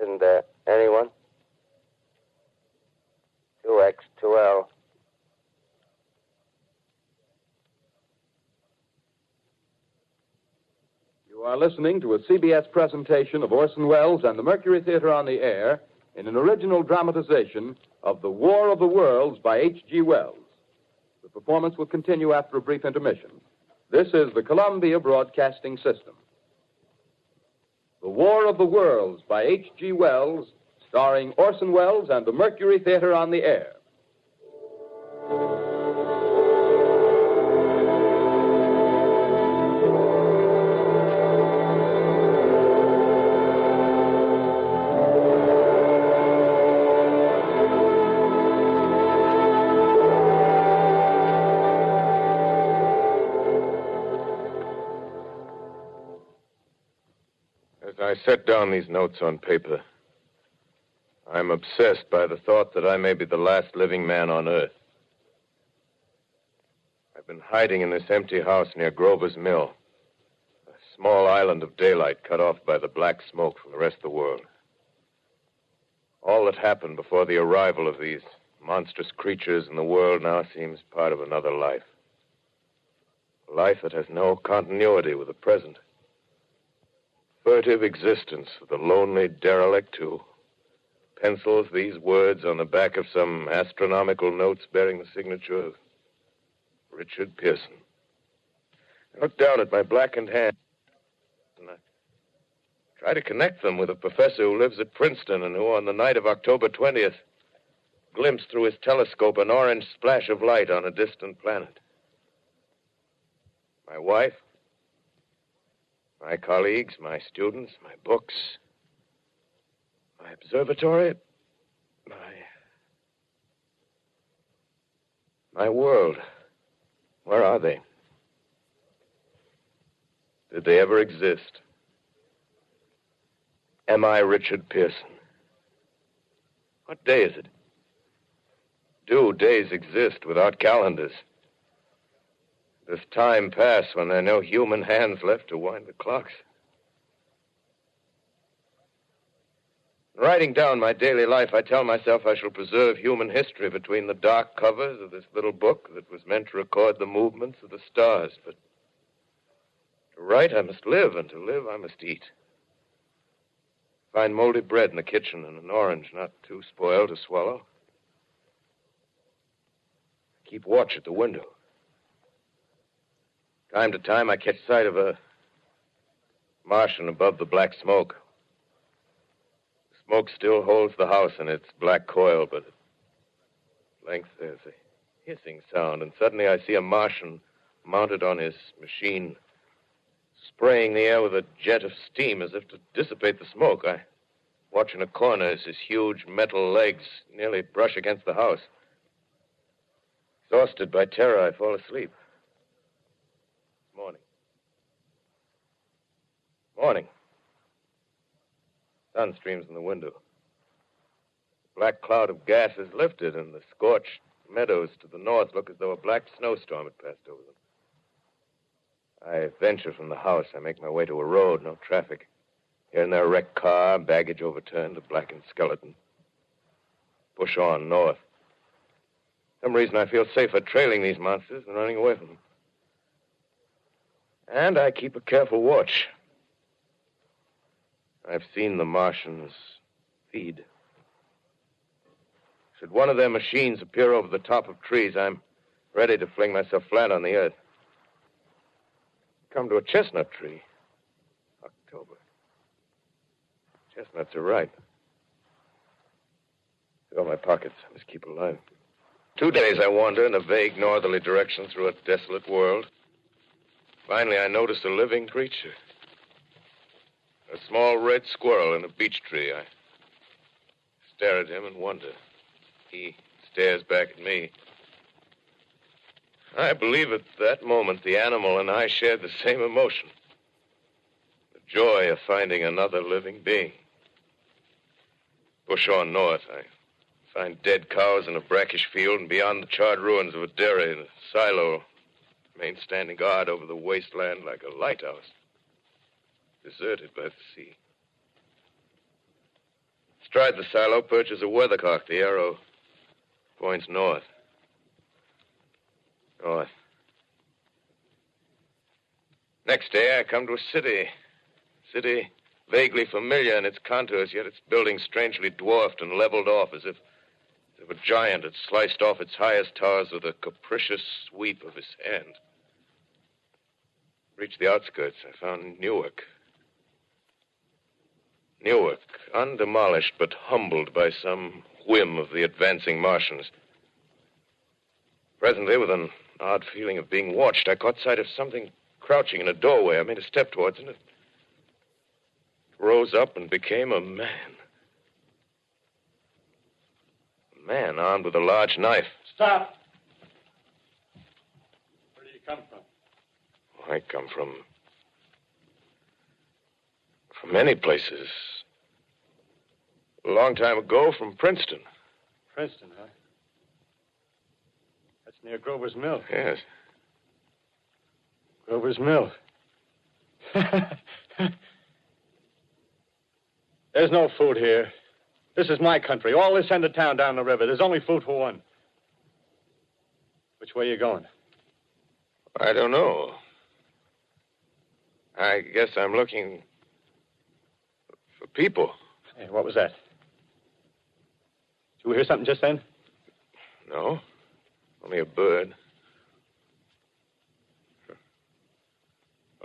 Isn't there anyone? 2X2L. You are listening to a CBS presentation of Orson Welles and the Mercury Theatre on the air in an original dramatization of The War of the Worlds by H.G. Wells. The performance will continue after a brief intermission. This is the Columbia Broadcasting System. The War of the Worlds by H.G. Wells, starring Orson Welles and the Mercury Theatre on the air. As I set down these notes on paper, I'm obsessed by the thought that I may be the last living man on Earth. I've been hiding in this empty house near Grover's Mill, a small island of daylight cut off by the black smoke from the rest of the world. All that happened before the arrival of these monstrous creatures in the world now seems part of another life. A life that has no continuity with the present. Furtive existence of the lonely derelict who pencils these words on the back of some astronomical notes bearing the signature of Richard Pearson. I look down at my blackened hand and I try to connect them with a professor who lives at Princeton and who, on the night of October 20th, glimpsed through his telescope an orange splash of light on a distant planet. My wife, my colleagues, my students, my books, my observatory, my world. Where are they? Did they ever exist? Am I Richard Pearson? What day is it? Do days exist without calendars? Does time pass when there are no human hands left to wind the clocks? Writing down my daily life, I tell myself I shall preserve human history between the dark covers of this little book that was meant to record the movements of the stars. But to write, I must live, and to live, I must eat. Find moldy bread in the kitchen and an orange not too spoiled to swallow. Keep watch at the window. Time to time, I catch sight of a Martian above the black smoke. The smoke still holds the house in its black coil, but at length there's a hissing sound, and suddenly I see a Martian mounted on his machine, spraying the air with a jet of steam as if to dissipate the smoke. I watch in a corner as his huge metal legs nearly brush against the house. Exhausted by terror, I fall asleep. Morning. Sun streams in the window. The black cloud of gas is lifted, and the scorched meadows to the north look as though a black snowstorm had passed over them. I venture from the house. I make my way to a road, no traffic. Here and there, a wrecked car, baggage overturned, a blackened skeleton. Push on north. For some reason, I feel safer trailing these monsters than running away from them. And I keep a careful watch. I've seen the Martians feed. Should one of their machines appear over the top of trees, I'm ready to fling myself flat on the earth. Come to a chestnut tree. October. Chestnuts are ripe. Fill my pockets. I must keep alive. 2 days I wander in a vague northerly direction through a desolate world. Finally, I notice a living creature. A small red squirrel in a beech tree. I stare at him and wonder. He stares back at me. I believe at that moment the animal and I shared the same emotion. The joy of finding another living being. Push on north. I Find dead cows in a brackish field, and beyond the charred ruins of a dairy and a silo, remain standing guard over the wasteland like a lighthouse, deserted by the sea. Astride the silo perches a weathercock. The arrow points north. North. Next day, I come to a city. City vaguely familiar in its contours, yet its buildings strangely dwarfed and leveled off as if a giant had sliced off its highest towers with a capricious sweep of his hand. Reached the outskirts. I found Newark. Newark, undemolished but humbled by some whim of the advancing Martians. Presently, with an odd feeling of being watched, I caught sight of something crouching in a doorway. I made a step towards it. It rose up and became a man. A man armed with a large knife. Stop! Where do you come from? I come from many places. A long time ago, from Princeton. Princeton, huh? That's near Grover's Mill. Yes. Grover's Mill. There's no food here. This is my country. All this end of town down the river. There's only food for one. Which way are you going? I don't know. I guess I'm looking for people. Hey, what was that? Did you hear something just then? No. Only a bird.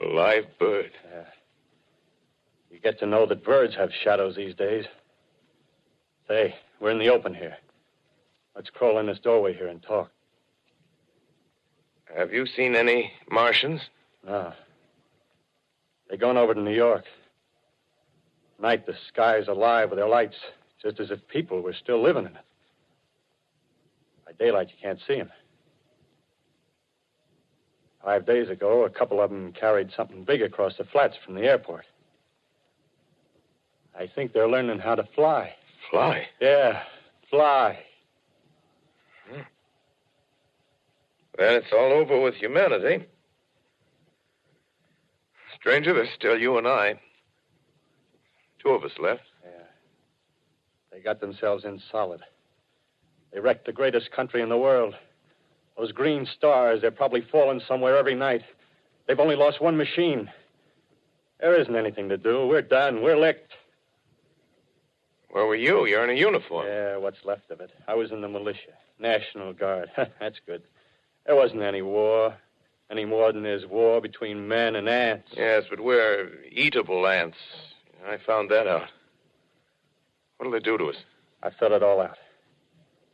A live bird. Yeah. You get to know that birds have shadows these days. Say, we're in the open here. Let's crawl in this doorway here and talk. Have you seen any Martians? No. They're going over to New York. Night, the sky's alive with their lights, just as if people were still living in it. By daylight, you can't see them. 5 days ago, a couple of them carried something big across the flats from the airport. I think they're learning how to fly. Fly? Yeah, fly. Then it's all over with humanity. Stranger, there's still you and I. 2 of us left. Yeah. They got themselves in solid. They wrecked the greatest country in the world. Those green stars, they're probably falling somewhere every night. They've only lost one machine. There isn't anything to do. We're done. We're licked. Where were you? You're in a uniform. Yeah, what's left of it. I was in the militia. National Guard. That's good. There wasn't any war. Any more than there's war between men and ants. Yes, but we're eatable ants. I found that out. What'll they do to us? I thought it all out.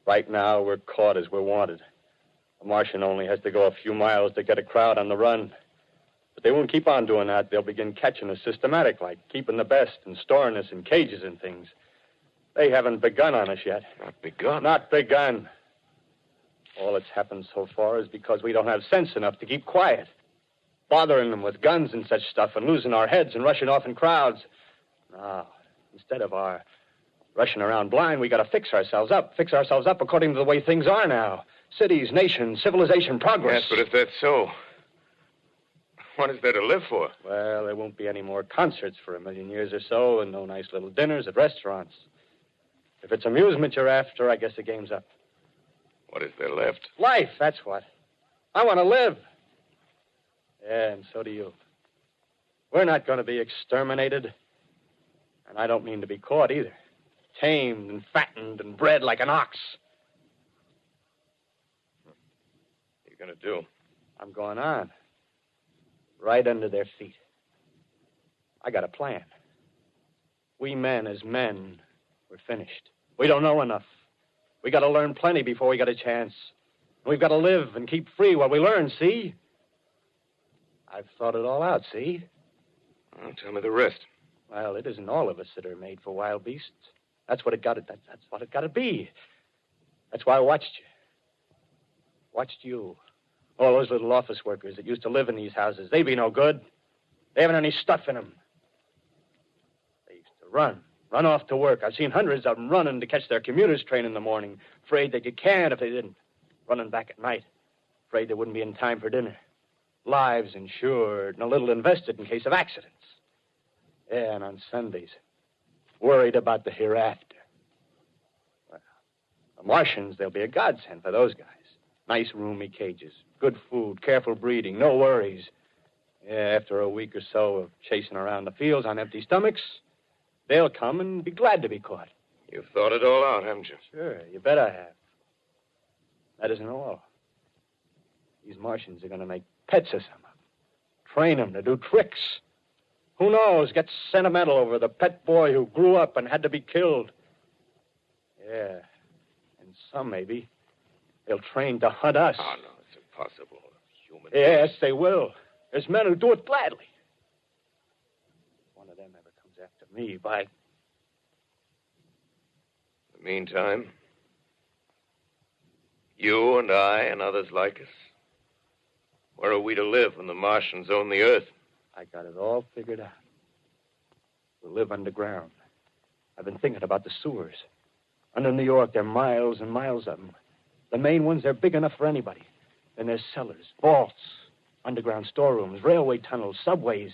Right now, we're caught as we're wanted. A Martian only has to go a few miles to get a crowd on the run. But they won't keep on doing that. They'll begin catching us systematic, like keeping the best and storing us in cages and things. They haven't begun on us yet. Not begun? Not begun. All that's happened so far is because we don't have sense enough to keep quiet. Bothering them with guns and such stuff and losing our heads and rushing off in crowds. No, instead of our rushing around blind, we got to fix ourselves up. Fix ourselves up according to the way things are now. Cities, nations, civilization, progress. Yes, but if that's so, what is there to live for? Well, there won't be any more concerts for 1,000,000 years or so, and no nice little dinners at restaurants. If it's amusement you're after, I guess the game's up. What is there left? Life, that's what. I want to live. Yeah, and so do you. We're not going to be exterminated. And I don't mean to be caught either. Tamed and fattened and bred like an ox. What are you going to do? I'm going on. Right under their feet. I got a plan. We men as men, we're finished. We don't know enough. We got to learn plenty before we got a chance. We've got to live and keep free while we learn, see? I've thought it all out, see? Well, tell me the rest. Well, it isn't all of us that are made for wild beasts. That's what it got to. That's what it got to be. That's why I watched you. Watched you. All those little office workers that used to live in these houses. They be no good. They haven't any stuff in them. They used to run Run off to work. I've seen hundreds of them running to catch their commuter's train in the morning, afraid they'd get canned if they didn't. Running back at night, afraid they wouldn't be in time for dinner. Lives insured and a little invested in case of accidents. Yeah, and on Sundays, worried about the hereafter. Well, the Martians, they'll be a godsend for those guys. Nice roomy cages, good food, careful breeding, no worries. Yeah, after a week or so of chasing around the fields on empty stomachs, they'll come and be glad to be caught. You've thought it all out, haven't you? Sure, you bet I have. That isn't all. These Martians are going to make pets of some of them. Train them to do tricks. Who knows, get sentimental over the pet boy who grew up and had to be killed. Yeah, and some maybe they'll train to hunt us. Oh, no, it's impossible. Human Yes, they will. There's men who do it gladly. If one of them ever comes after me, by... In the meantime, you and I and others like us, where are we to live when the Martians own the Earth? I got it all figured out. We'll live underground. I've been thinking about the sewers. Under New York, there are miles and miles of them. The main ones, they're big enough for anybody. Then there's cellars, vaults, underground storerooms, railway tunnels, subways.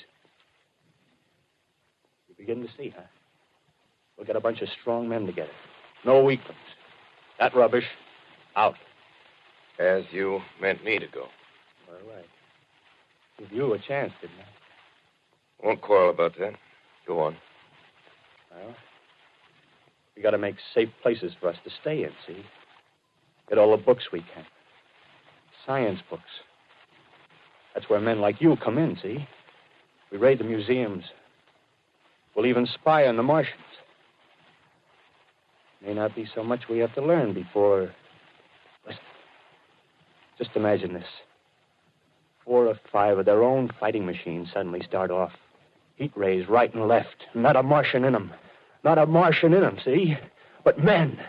You begin to see, huh? We'll get a bunch of strong men together. No weaklings. That rubbish, out. As you meant me to go. All right. Give you a chance, didn't I? Won't quarrel about that. Go on. Well, we got to make safe places for us to stay in, see? Get all the books we can. Science books. That's where men like you come in, see? We raid the museums. We'll even spy on the Martians. May not be so much we have to learn before... Listen. Just imagine this. 4 or 5 of their own fighting machines suddenly start off. Heat rays right and left. Not a Martian in them. Not a Martian in them, see? But men.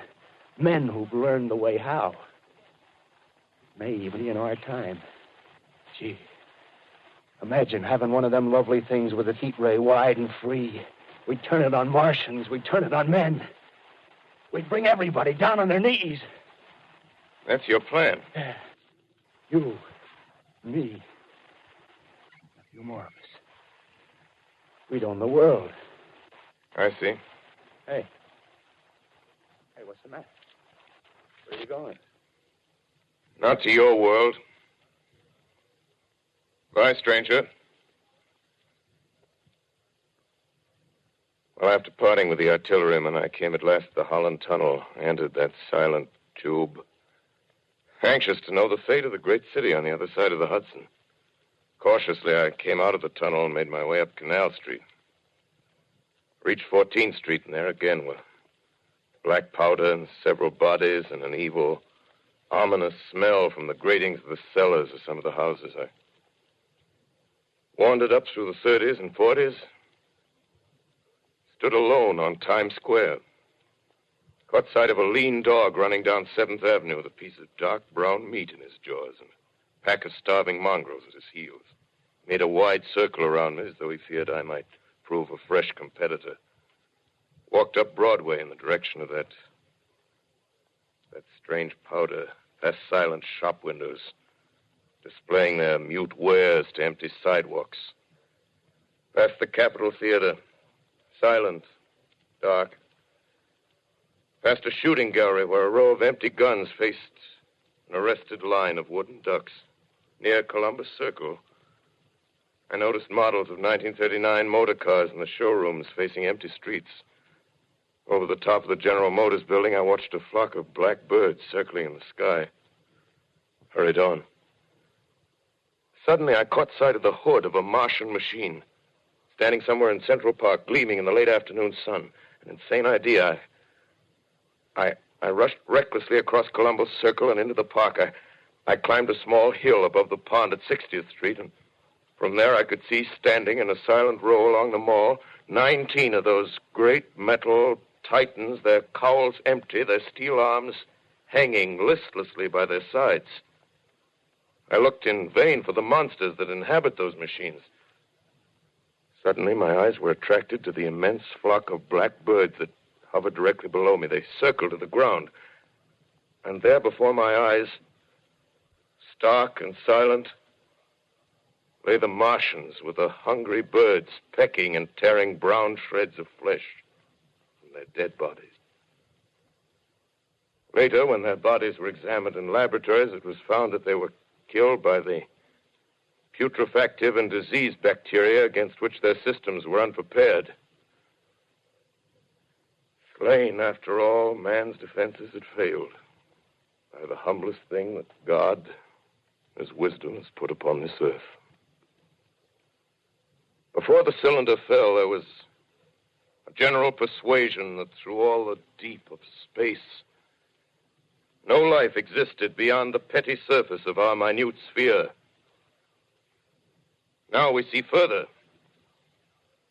Men who've learned the way how. May even be in our time. Gee. Imagine having one of them lovely things with a heat ray wide and free. We'd turn it on Martians. We'd turn it on men. We'd bring everybody down on their knees. That's your plan. Yeah. You. Me. A few more of us. We'd own the world. I see. Hey. Hey, what's the matter? Where are you going? Not to your world. Bye, stranger. Well, after parting with the artilleryman, I came at last to the Holland Tunnel, entered that silent tube, anxious to know the fate of the great city on the other side of the Hudson. Cautiously, I came out of the tunnel and made my way up Canal Street. Reached 14th Street, and there again were black powder and several bodies and an evil, ominous smell from the gratings of the cellars of some of the houses. I wandered up through the 30s and 40s, stood alone on Times Square, caught sight of a lean dog running down 7th Avenue with a piece of dark brown meat in his jaws and a pack of starving mongrels at his heels. He made a wide circle around me as though he feared I might prove a fresh competitor. Walked up Broadway in the direction of that strange powder, past silent shop windows, displaying their mute wares to empty sidewalks. Past the Capitol Theater, silent, dark. Past a shooting gallery where a row of empty guns faced an arrested line of wooden ducks. Near Columbus Circle, I noticed models of 1939 motor cars in the showrooms facing empty streets. Over the top of the General Motors building, I watched a flock of black birds circling in the sky. Hurried on. Suddenly, I caught sight of the hood of a Martian machine, standing somewhere in Central Park, gleaming in the late afternoon sun. An insane idea. I rushed recklessly across Columbus Circle and into the park. I climbed a small hill above the pond at 60th Street, and from there I could see standing in a silent row along the mall 19 of those great metal titans, their cowls empty, their steel arms hanging listlessly by their sides. I looked in vain for the monsters that inhabit those machines. Suddenly, my eyes were attracted to the immense flock of black birds that hovered directly below me. They circled to the ground. And there before my eyes, stark and silent, lay the Martians with the hungry birds pecking and tearing brown shreds of flesh from their dead bodies. Later, when their bodies were examined in laboratories, it was found that they were killed by the putrefactive and disease bacteria against which their systems were unprepared. Slain, after all, man's defenses had failed by the humblest thing that God, his wisdom, has put upon this earth. Before the cylinder fell, there was a general persuasion that through all the deep of space, no life existed beyond the petty surface of our minute sphere. Now we see further.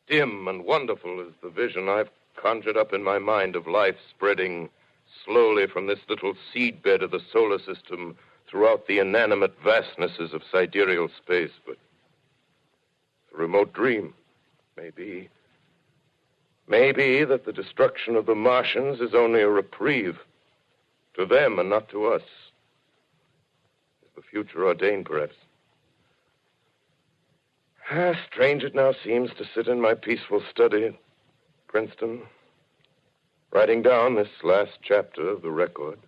Dim and wonderful is the vision I've conjured up in my mind of life spreading slowly from this little seedbed of the solar system throughout the inanimate vastnesses of sidereal space. But it's a remote dream. Maybe that the destruction of the Martians is only a reprieve to them and not to us. Is the future ordained, perhaps? Strange it now seems to sit in my peaceful study at Princeton, writing down this last chapter of the record,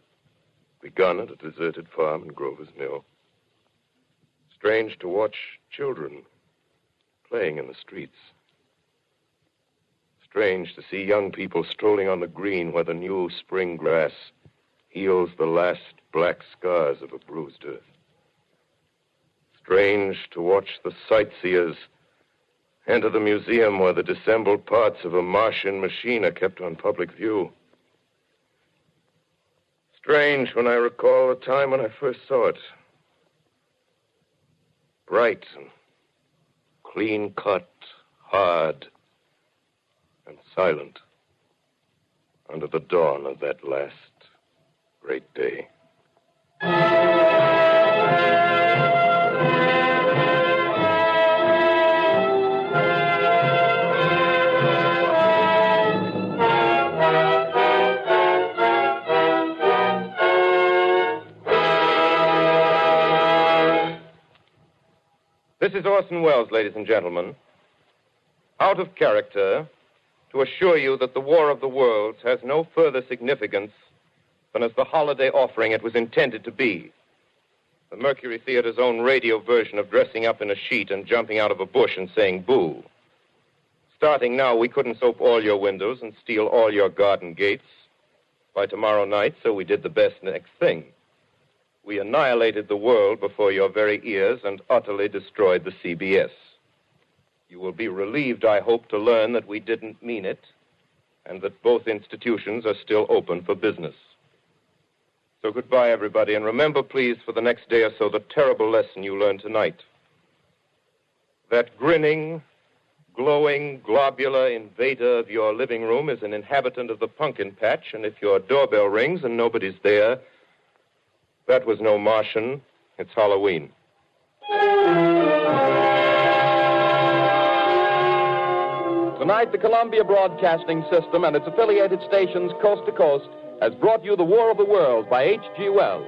begun at a deserted farm in Grover's Mill. Strange to watch children playing in the streets. Strange to see young people strolling on the green where the new spring grass heals the last black scars of a bruised earth. Strange to watch the sightseers enter the museum where the dissembled parts of a Martian machine are kept on public view. Strange when I recall the time when I first saw it. Bright and clean-cut, hard and silent under the dawn of that last great day. This is Orson Welles, ladies and gentlemen, out of character to assure you that the War of the Worlds has no further significance than as the holiday offering it was intended to be. The Mercury Theatre's own radio version of dressing up in a sheet and jumping out of a bush and saying boo. Starting now, we couldn't soap all your windows and steal all your garden gates by tomorrow night, so we did the best next thing. We annihilated the world before your very ears and utterly destroyed the CBS. You will be relieved, I hope, to learn that we didn't mean it and that both institutions are still open for business. So goodbye, everybody, and remember, please, for the next day or so, the terrible lesson you learned tonight. That grinning, glowing, globular invader of your living room is an inhabitant of the pumpkin patch, and if your doorbell rings and nobody's there, that was no Martian. It's Halloween. Tonight, the Columbia Broadcasting System and its affiliated stations coast to coast has brought you The War of the Worlds by H.G. Wells,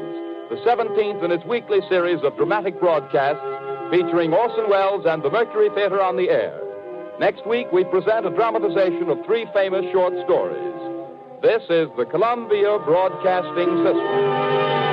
the 17th in its weekly series of dramatic broadcasts featuring Orson Welles and the Mercury Theatre on the air. Next week, we present a dramatization of 3 famous short stories. This is the Columbia Broadcasting System.